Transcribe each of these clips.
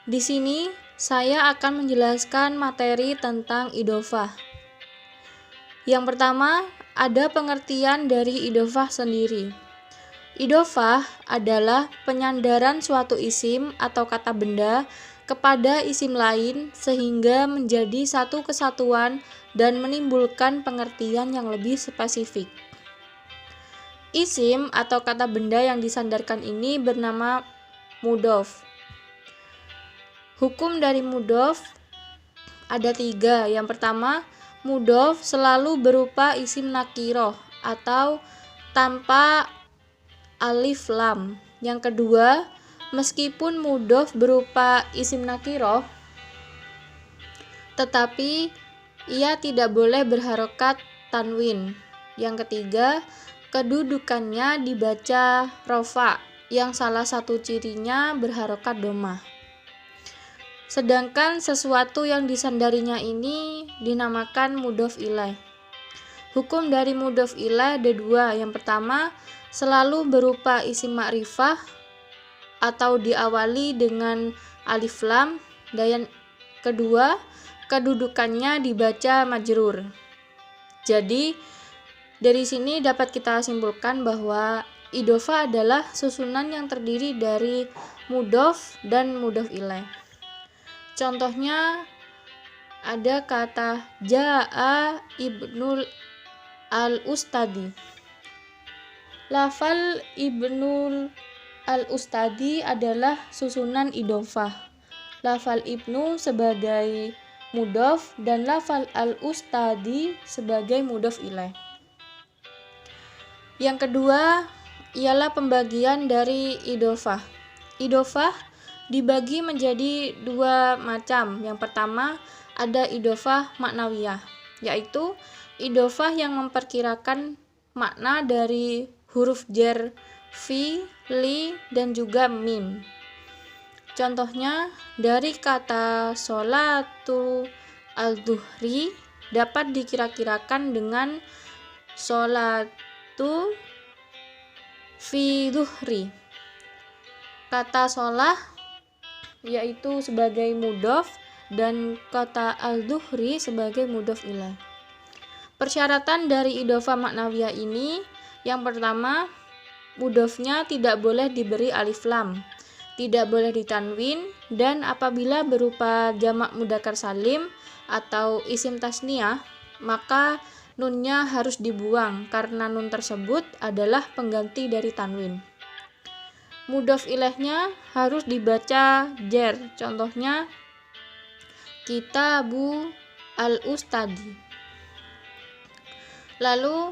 Di sini saya akan menjelaskan materi tentang idhofah. Yang pertama, ada pengertian dari idhofah sendiri. Idhofah adalah penyandaran suatu isim atau kata benda kepada isim lain sehingga menjadi satu kesatuan dan menimbulkan pengertian yang lebih spesifik. Isim atau kata benda yang disandarkan ini bernama mudhof. Hukum dari mudhof ada 3. Yang pertama, mudhof selalu berupa isim nakiroh atau tanpa alif lam. Yang kedua, meskipun mudhof berupa isim nakiroh, tetapi ia tidak boleh berharokat tanwin. Yang ketiga, kedudukannya dibaca rofa, yang salah satu cirinya berharokat domah. Sedangkan sesuatu yang disandarinya ini dinamakan mudhof ilaih. Hukum dari mudhof ilaih ada 2. Yang pertama, selalu berupa isim ma'rifah atau diawali dengan alif lam, dan yang kedua, kedudukannya dibaca majrur. Jadi dari sini dapat kita simpulkan bahwa idhofah adalah susunan yang terdiri dari mudhof dan mudhof ilaih. Contohnya ada kata ja'a ibnul al-ustadi. Lafal ibnul al-ustadi adalah susunan idhofah. Lafal ibnu sebagai mudhof dan lafal al-ustadi sebagai mudhof ilaih. Yang kedua ialah pembagian dari idhofah. Idhofah dibagi menjadi 2 macam. Yang pertama ada idhofah maknawiyah, yaitu idhofah yang memperkirakan makna dari huruf jar, fi, li, dan juga mim. Contohnya dari kata sholatu al-duhri dapat dikira-kirakan dengan sholatu fi duhri. Kata sholah yaitu sebagai mudhof dan kata al-duhri sebagai mudhof ilaih. Persyaratan dari idhofah maknawiyah ini, yang pertama, mudhofnya tidak boleh diberi alif lam, tidak boleh ditanwin, dan apabila berupa jamak mudzakkar salim atau isim tasniyah, maka nunnya harus dibuang karena nun tersebut adalah pengganti dari tanwin. Mudhof ilaihnya harus dibaca jar. Contohnya kitabu al-ustadi. Lalu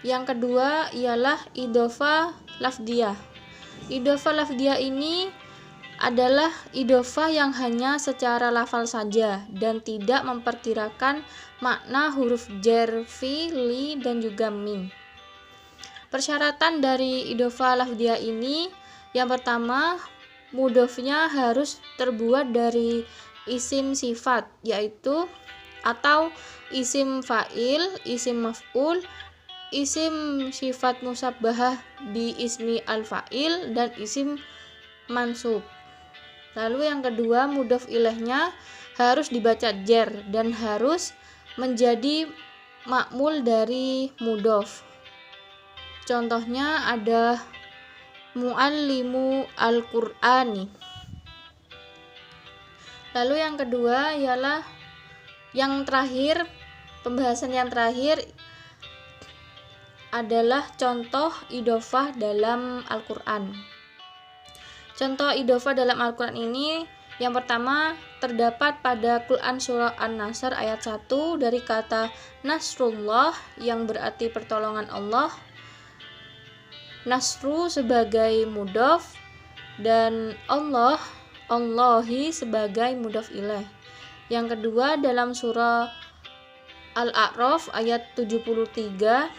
yang kedua ialah idhofah lafdiyah. Idhofah lafdiyah ini adalah idhofah yang hanya secara lafal saja dan tidak memperkirakan makna huruf jar, fi, li, dan juga mim. Persyaratan dari idhofah lafdiyah ini, yang pertama, mudhofnya harus terbuat dari isim sifat, yaitu atau isim fa'il, isim maf'ul, isim sifat musabbahah bi ismi al-fa'il, dan isim mansub. Lalu yang kedua, mudhof ilaihnya harus dibaca jar dan harus menjadi ma'mul dari mudhof. Contohnya ada muallimu al-Qur'ani. Lalu yang kedua ialah yang terakhir, pembahasan yang terakhir adalah contoh idhofah dalam Al-Qur'an. Contoh idhofah dalam Al-Qur'an ini yang pertama terdapat pada Quran surah An-Nasr ayat 1 dari kata Nasrullah yang berarti pertolongan Allah. Nasru sebagai mudhof dan Allah, Allahi sebagai mudhof ilaih. Yang kedua dalam surah Al-A'raf ayat 73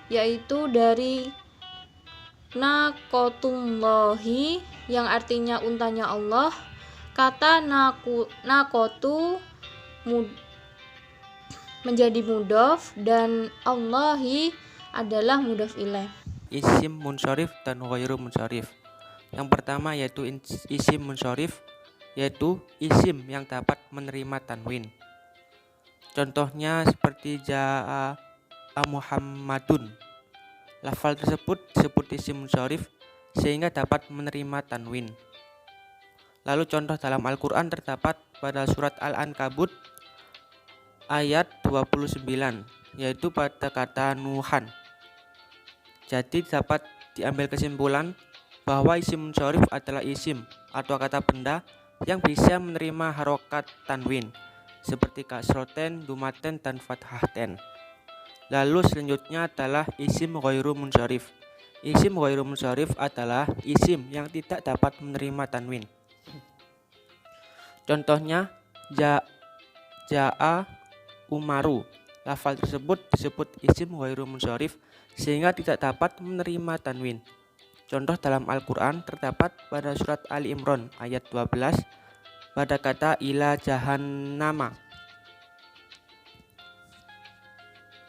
yaitu dari nakotullahi yang artinya untanya Allah. Kata nakotu menjadi mudhof dan Allahi adalah mudhof ilaih. Isim munsharif dan ghairu munsharif. Yang pertama yaitu isim munsorif, yaitu isim yang dapat menerima tanwin. Contohnya seperti ja'a Muhammadun. Lafal tersebut disebut isim munsorif sehingga dapat menerima tanwin. Lalu contoh dalam Al-Quran terdapat pada surat Al-Ankabut ayat 29, yaitu pada kata Nuhan. Jadi dapat diambil kesimpulan bahwa isim munsorif adalah isim atau kata benda yang bisa menerima harokat tanwin seperti kasroten, dumaten, dan fathaten. Lalu selanjutnya adalah isim ghairu munsorif. Isim ghairu munsorif adalah isim yang tidak dapat menerima tanwin. Contohnya ja'a Umaru. Lafal tersebut disebut isim ghairu munsorif sehingga tidak dapat menerima tanwin. Contoh dalam Al-Quran terdapat pada surat Ali Imran ayat 12 pada kata ila jahannama.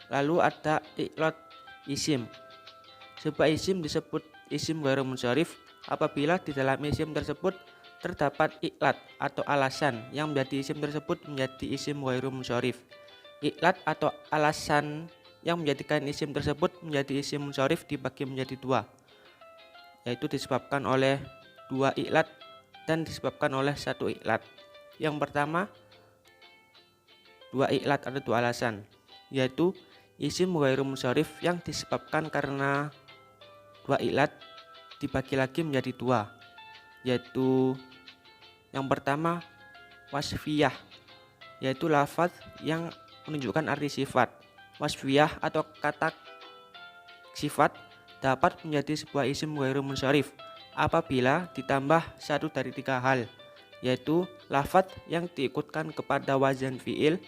Lalu ada iklot isim. Sebuah isim disebut isim ghairu munsorif apabila di dalam isim tersebut terdapat iklat atau alasan yang menjadi isim tersebut menjadi isim ghairu munsorif. Iklat atau alasan yang menjadikan isim tersebut menjadi isim munsorif dibagi menjadi dua, yaitu disebabkan oleh dua iklat dan disebabkan oleh satu iklat. Yang pertama, dua iklat atau dua alasan, yaitu isim ghairu munsorif yang disebabkan karena dua iklat dibagi lagi menjadi dua, yaitu yang pertama wasfiyah, yaitu lafaz yang menunjukkan arti sifat. Wasfiyah atau kata sifat dapat menjadi sebuah isim ghairu munsorif apabila ditambah satu dari tiga hal, yaitu lafaz yang diikutkan kepada wazan fi'il,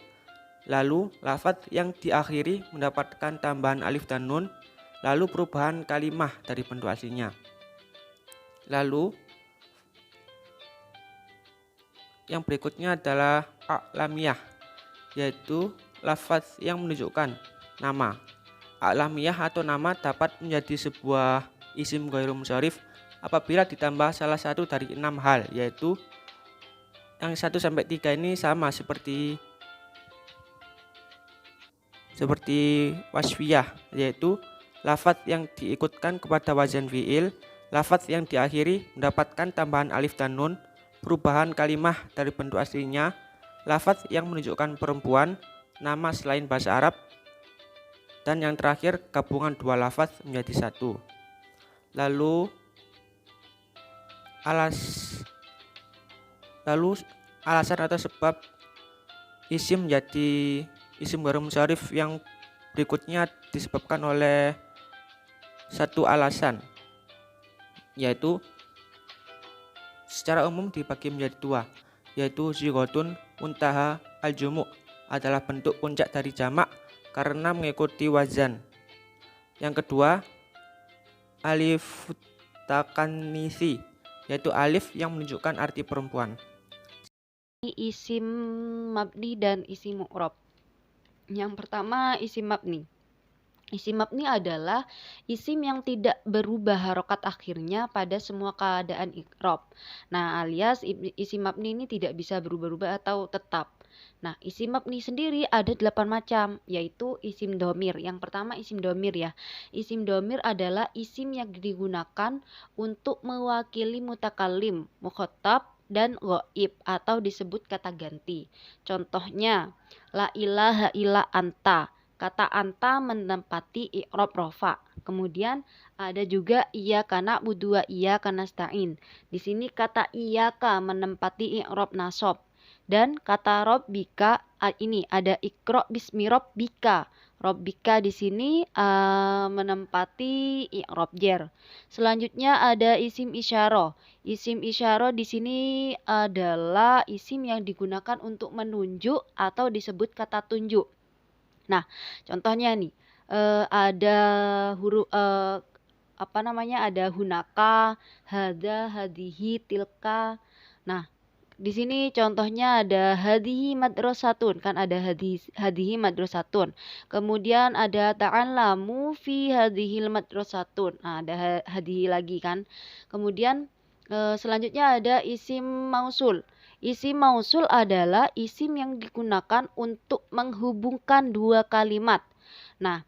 lalu lafaz yang diakhiri mendapatkan tambahan alif dan nun, lalu perubahan kalimah dari bentuk aslinya. Lalu yang berikutnya adalah a'lamiyah, yaitu lafaz yang menunjukkan nama. A'lamiyah atau nama dapat menjadi sebuah isim ghairu munsorif apabila ditambah salah satu dari 6 hal, yaitu yang 1 sampai 3 ini sama seperti wasfiyah, yaitu lafaz yang diikutkan kepada wazan fi'il, lafaz yang diakhiri mendapatkan tambahan alif dan nun, perubahan kalimah dari bentuk aslinya, lafaz yang menunjukkan perempuan, nama selain bahasa Arab, dan yang terakhir gabungan dua lafaz menjadi satu. Lalu alasan atau sebab isim menjadi isim ghairu munsorif yang berikutnya disebabkan oleh satu alasan, yaitu secara umum dibagi menjadi dua, yaitu zigotun muntaha al-jumu' adalah bentuk puncak dari jamak karena mengikuti wazan. Yang kedua, alif takanisi, yaitu alif yang menunjukkan arti perempuan. Isim mabni dan isim mu'rab. Yang pertama isim mabni. Isim mabni adalah isim yang tidak berubah harokat akhirnya pada semua keadaan i'rab. Nah, alias isim mabni ini tidak bisa berubah-ubah atau tetap. Nah, isim mabni sendiri ada 8 macam, yaitu isim domir. Yang pertama isim domir ya. Isim domir adalah isim yang digunakan untuk mewakili mutakallim, mukhatab, dan ghaib atau disebut kata ganti. Contohnya, la ilaha illa anta. Kata anta menempati i'rab rofa. Kemudian ada juga iyyaka na'budu wa iyyaka nasta'in. Di sini kata iyyaka menempati i'rab nasab. Dan kata Rabbika ini ada ikra bismi Rabbika. Rabbika di sini menempati i'rab jar. Selanjutnya ada isim isyarah. Isim isyarah di sini adalah isim yang digunakan untuk menunjuk atau disebut kata tunjuk. Nah, contohnya nih ada huruf ada hunaka, hada, hadihi, tilka. Nah, di sini contohnya ada hadihi madrasatun, kan ada hadihi madrasatun. Kemudian ada ta'allamu fi hadhil madrasatun. Nah, ada hadihi lagi kan. Kemudian Selanjutnya ada isim mausul. Isim mausul adalah isim yang digunakan untuk menghubungkan dua kalimat. Nah,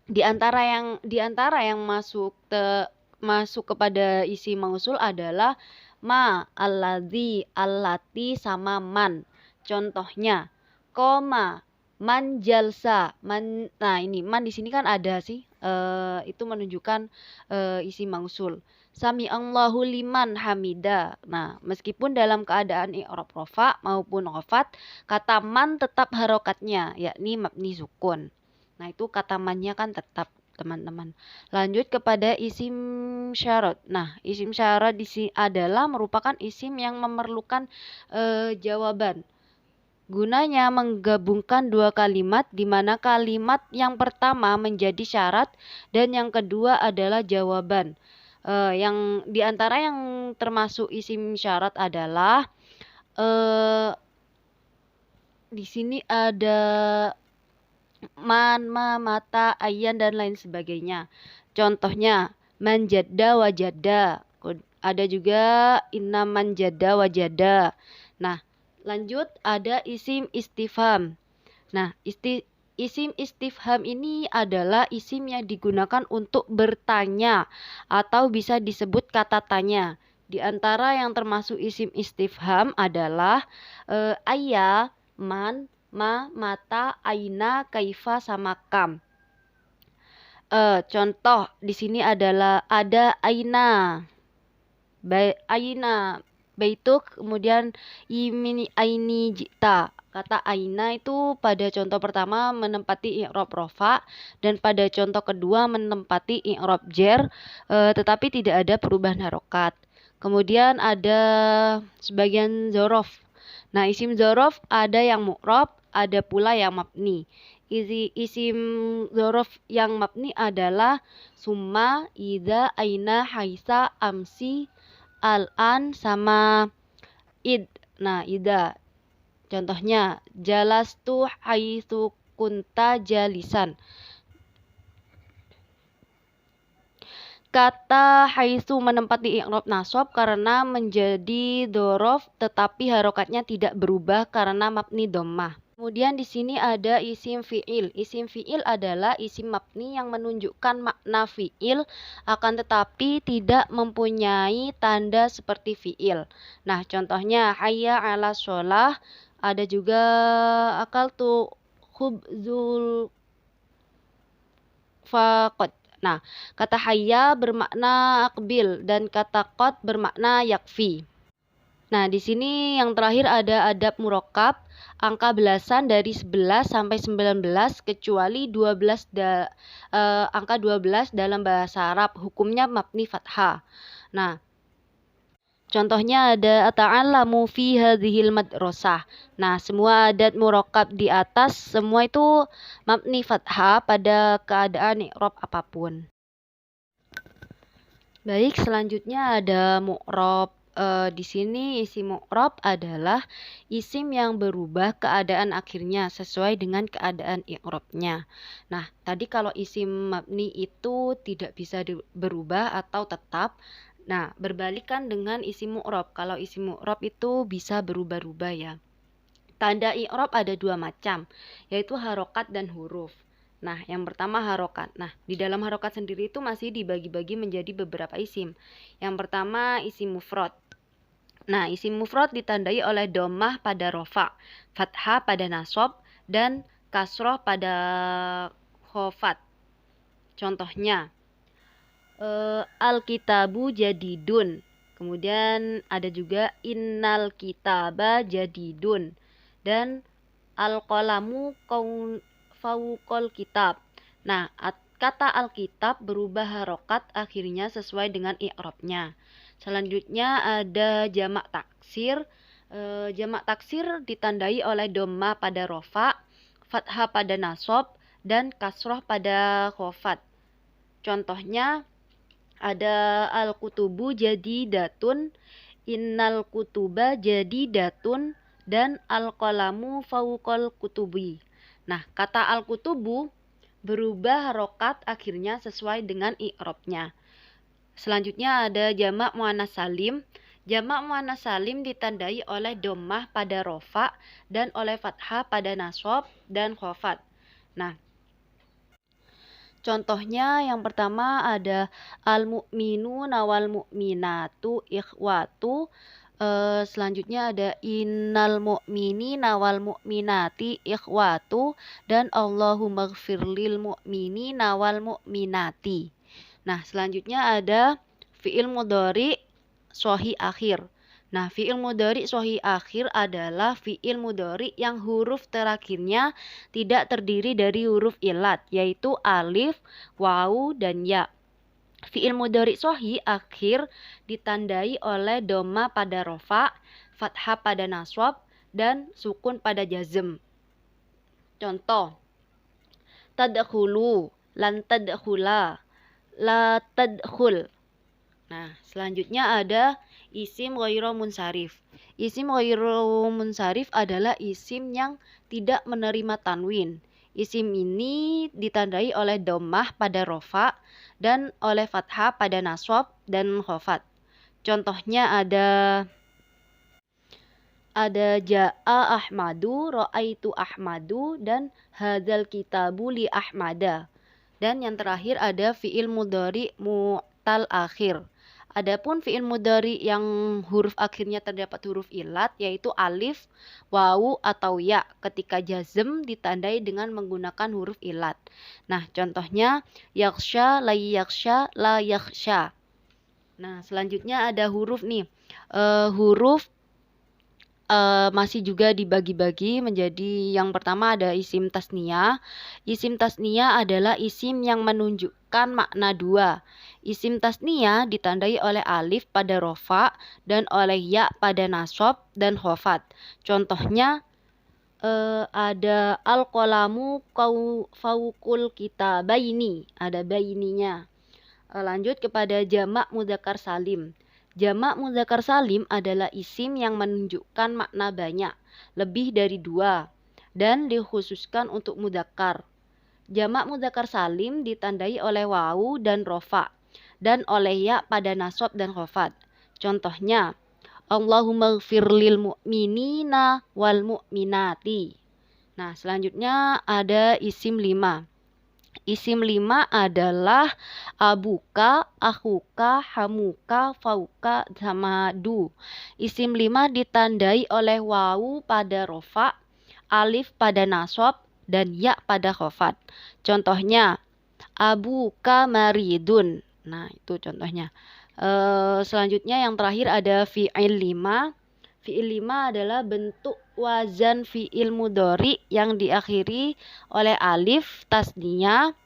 di antara yang masuk kepada isim mausul adalah ma, alladzi, allati sama man. Contohnya, koma, man jalsa, man. Nah, ini man di sini kan ada sih. Itu menunjukkan isim mausul. Sami Allahu liman hamida. Nah, meskipun dalam keadaan i'rab rofa maupun khafat, kata man tetap harokatnya, yakni mabni sukun. Nah, itu kata mannya kan tetap, teman-teman. Lanjut kepada isim syarat. Nah, isim syarat di sini adalah merupakan isim yang memerlukan jawaban. Gunanya menggabungkan dua kalimat, di mana kalimat yang pertama menjadi syarat dan yang kedua adalah jawaban. Yang diantara yang termasuk isim syarat adalah di sini ada man, ma, mata, ayan, dan lain sebagainya. Contohnya, manjada wajada. Ada juga inna manjada wajada. Nah, lanjut ada isim istifham. Nah, isim istifham ini adalah isim yang digunakan untuk bertanya atau bisa disebut kata tanya. Di antara yang termasuk isim istifham adalah ayya, man, ma, mata, aina, kaifa, sama kam. Contoh di sini adalah ada aina, aina, baituk, kemudian imini aini jita. Kata aina itu pada contoh pertama menempati i'rab rofa dan pada contoh kedua menempati i'rab jer, tetapi tidak ada perubahan harokat. Kemudian ada sebagian zorof. Nah, isim zorof ada yang mu'rab, ada pula yang mabni. Isim zorof yang mabni adalah summa, idza, aina, haisa, amsi, al-an, sama id. Nah, ida. Contohnya, jalastu haitsu kunta jalisan. Kata haitsu menempati i'rab nasab karena menjadi dzorof tetapi harokatnya tidak berubah karena mabni dhammah. Kemudian di sini ada isim fi'il. Isim fi'il adalah isim mabni yang menunjukkan makna fi'il akan tetapi tidak mempunyai tanda seperti fi'il. Nah, contohnya hayya 'ala sholah, ada juga akaltu khubzul faqad. Nah, kata hayya bermakna akbil dan kata qad bermakna yakfi. Nah, di sini yang terakhir ada adab murakkab, angka belasan dari 11 sampai 19 kecuali angka 12 dalam bahasa Arab hukumnya mabni fathah. Nah, contohnya ada ta'allamu fi hadhil madrasah. Nah, semua adat murakkab di atas semua itu mabni fathah pada keadaan i'rab apapun. Baik, selanjutnya ada mu'rab. Di sini isim mu'rab adalah isim yang berubah keadaan akhirnya sesuai dengan keadaan i'rabnya. Nah, tadi kalau isim mabni itu tidak bisa berubah atau tetap. Nah, berbalikan dengan isim mu'rab. Kalau isim mu'rab itu bisa berubah-ubah ya. Tanda i'rab ada dua macam, yaitu harokat dan huruf. Nah, yang pertama harokat. Nah, di dalam harokat sendiri itu masih dibagi-bagi menjadi beberapa isim. Yang pertama isim mufrad. Nah, isim mufrad ditandai oleh dhammah pada rofa, fathah pada nasab, dan kasroh pada khofat. Contohnya, al-kitabu jadidun. Kemudian ada juga innal kitaba jadidun. Dan al-qalamu fauqal kitab. Nah, kata alkitab berubah harokat akhirnya sesuai dengan i'rabnya. Selanjutnya ada jamak taksir. Jamak taksir ditandai oleh dhammah pada rofa, fathah pada nasab, dan kasroh pada khofat. Contohnya ada al-kutubu jadidatun, innal kutuba jadidatun, dan al-qalamu fauqal kutubi. Nah, kata al-kutubu berubah harokat akhirnya sesuai dengan i'rabnya. Selanjutnya ada jamak muannas salim. Jamak muannas salim ditandai oleh dhammah pada rofa dan oleh fathah pada nasab dan khafat. Nah, contohnya yang pertama ada al-mu'minuna wal mu'minatu ikhwatu. Selanjutnya ada innal mu'minina wal mu'minati ikhwatu dan Allahumma ighfir lil mu'minina wal mu'minati. Nah, selanjutnya ada fi'il mudhari sahih akhir. Nah, fi'il mudhari sahih akhir adalah fi'il mudhari yang huruf terakhirnya tidak terdiri dari huruf ilat, yaitu alif, wawu, dan ya. Fi'il mudhari sahih akhir ditandai oleh dhamma pada rofa, fathah pada nasab, dan sukun pada jazm. Contoh, tadkhulu, lan tadkhula, la tadkhul. Nah, selanjutnya ada isim ghairu munsharif. Isim ghairu munsharif adalah isim yang tidak menerima tanwin. Isim ini ditandai oleh dhammah pada rofa dan oleh fathah pada nasab dan khafat. Contohnya ada ja'a Ahmadu, ra'aitu Ahmadu, dan hadzal kitabu li Ahmada. Dan yang terakhir ada fi'il mudhari mu'tal akhir. Adapun fi'il mudhari yang huruf akhirnya terdapat huruf ilat yaitu alif, wawu, atau ya ketika jazm ditandai dengan menggunakan huruf ilat. Nah, contohnya yakhsha, la yakhsha, la yakhsha. Nah, selanjutnya ada huruf nih. Huruf masih juga dibagi-bagi menjadi yang pertama ada isim tasniyah. Isim tasniyah adalah isim yang menunjukkan makna dua. Isim tasniyah ditandai oleh alif pada rofa dan oleh ya pada nasab dan khafat. Contohnya ada al-qalamu fawqul kitabaini, ada baininya. Lanjut kepada jamak mudzakkar salim. Jamak mudzakkar salim adalah isim yang menunjukkan makna banyak, lebih dari dua, dan dikhususkan untuk mudzakkar. Jamak mudzakkar salim ditandai oleh wawu dan rofa, dan oleh ya pada nasab dan khafat. Contohnya, Allahumma ighfir lil mu'minina wal mu'minati. Nah, selanjutnya ada isim 5. Isim 5 adalah abuka, akhuka, hamuka, fauka, sama du. Isim 5 ditandai oleh wawu pada rofa, alif pada nasab, dan ya pada khafat. Contohnya, abuka maridun. Nah, itu contohnya. Selanjutnya yang terakhir ada fi'il 5. Fi'il 5 adalah bentuk wazan fi'il mudhari yang diakhiri oleh alif tasniyah,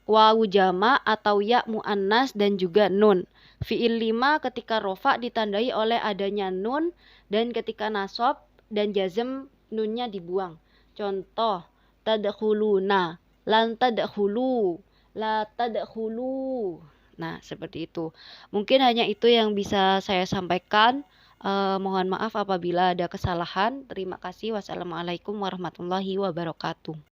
wawu jama atau ya muannas dan juga nun. Fi'il 5 ketika rofa ditandai oleh adanya nun dan ketika nasab dan jazm nunnya dibuang. Contoh, tadkhuluna, lan tadkhulu, la tadkhulu. Nah, seperti itu. Mungkin hanya itu yang bisa saya sampaikan. Mohon maaf apabila ada kesalahan. Terima kasih. Wassalamualaikum warahmatullahi wabarakatuh.